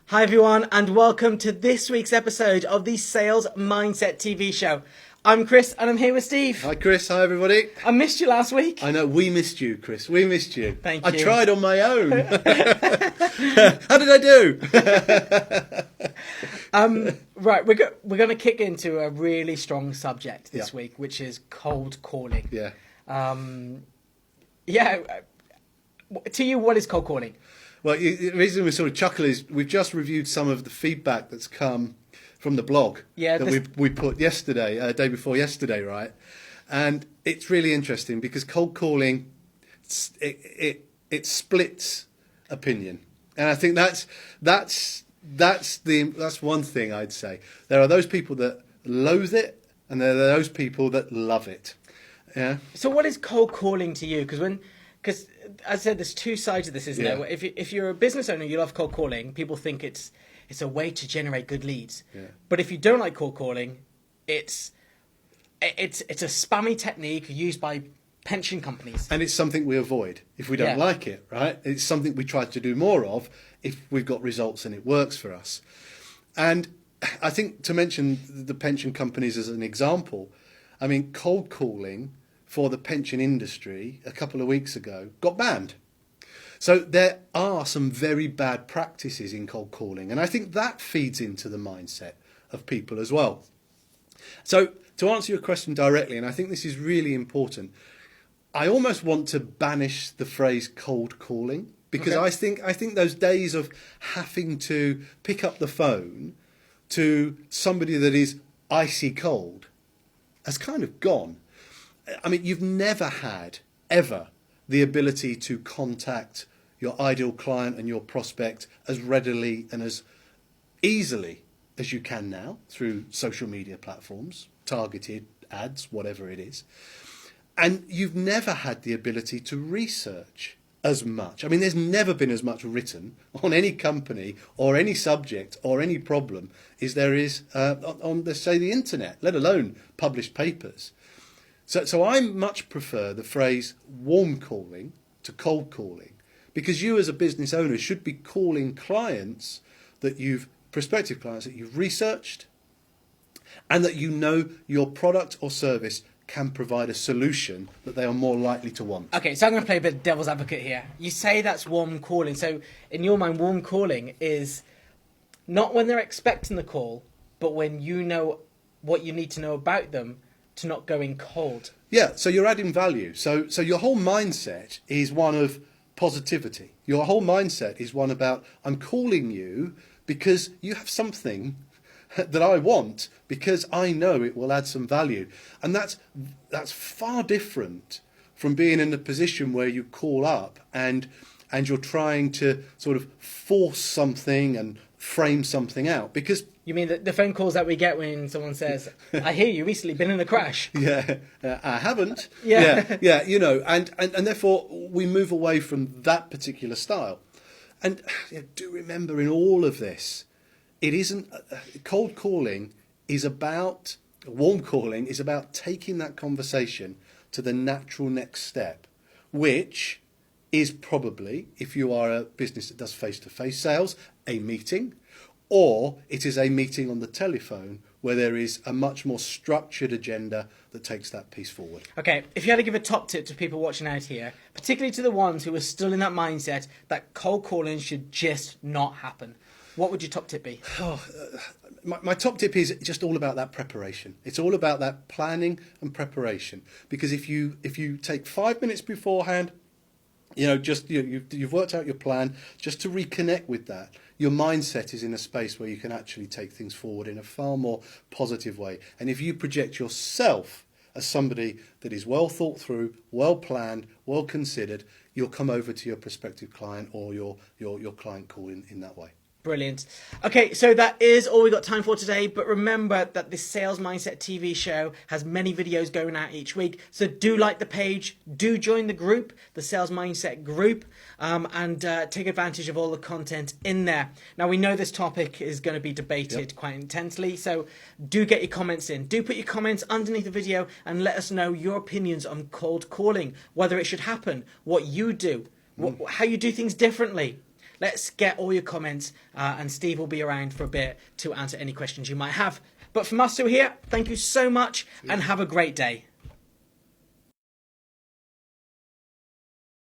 Hi everyone, and welcome to this week's episode of the Sales Mindset TV show. I'm Chris, and I'm here with Steve. Hi Chris, hi everybody. I missed you last week. I know, we missed you, Chris. We missed you. Thank I you. tried on my own. How did I do? Right, we're going to kick into a really strong subject this Yeah. week, which is cold calling. Yeah. To you, what is cold calling? Well, the reason we sort of chuckle is we've just reviewed some of the feedback that's come from the blog that we put yesterday, day before yesterday, right? And it's really interesting because cold calling, it splits opinion, and I think that's one thing I'd say. There are those people that loathe it, and there are those people that love it. Yeah. So what is cold calling to you? Because as I said, there's two sides of this, isn't Yeah. there? If you're a business owner, you love cold calling. People think it's a way to generate good leads. Yeah. But if you don't like cold calling, it's a spammy technique used by pension companies. And it's something we avoid if we don't like it, right? It's something we try to do more of if we've got results and it works for us. And I think to mention the pension companies as an example, I mean, cold calling for the pension industry a couple of weeks ago got banned. So there are some very bad practices in cold calling, and I think that feeds into the mindset of people as well. So to answer your question directly, and I think this is really important, I almost want to banish the phrase cold calling because Okay. I think those days of having to pick up the phone to somebody that is icy cold has kind of gone. I mean, you've never had, ever, the ability to contact your ideal client and your prospect as readily and as easily as you can now through social media platforms, targeted ads, whatever it is. And you've never had the ability to research as much. I mean, there's never been as much written on any company or any subject or any problem as there is on, let's say, the internet, let alone published papers. So I much prefer the phrase warm calling to cold calling, because you as a business owner should be calling clients prospective clients that you've researched and that you know your product or service can provide a solution that they are more likely to want. Okay, so I'm going to play a bit of devil's advocate here. You say that's warm calling. So in your mind, warm calling is not when they're expecting the call, but when you know what you need to know about them to not go in cold. Yeah, so you're adding value. So your whole mindset is one of positivity. Your whole mindset is one about, I'm calling you because you have something that I want, because I know it will add some value. And that's far different from being in a position where you call up and you're trying to sort of force something and frame something out. Because You mean the phone calls that we get when someone says, I hear you recently been in a crash? yeah, I haven't. Yeah. yeah, you know, and therefore we move away from that particular style. And do remember, in all of this, it isn't cold calling is about warm calling is about taking that conversation to the natural next step, which is probably, if you are a business that does face-to-face sales, a meeting, or it is a meeting on the telephone where there is a much more structured agenda that takes that piece forward. Okay, if you had to give a top tip to people watching out here, particularly to the ones who are still in that mindset that cold calling should just not happen, what would your top tip be? My top tip is just all about that preparation. It's all about that planning and preparation. Because if you take 5 minutes beforehand, you've worked out your plan, just to reconnect with that, your mindset is in a space where you can actually take things forward in a far more positive way. And if you project yourself as somebody that is well thought through, well planned, well considered, you'll come over to your prospective client or your client call in that way. Brilliant. Okay, so that is all we got time for today. But remember that this Sales Mindset TV show has many videos going out each week. So do like the page, do join the group, the Sales Mindset group, and take advantage of all the content in there. Now, we know this topic is going to be debated quite intensely, so do get your comments in. Do put your comments underneath the video and let us know your opinions on cold calling, whether it should happen, what you do, how you do things differently. Let's get all your comments, and Steve will be around for a bit to answer any questions you might have. But from us two here, thank you so much, and have a great day.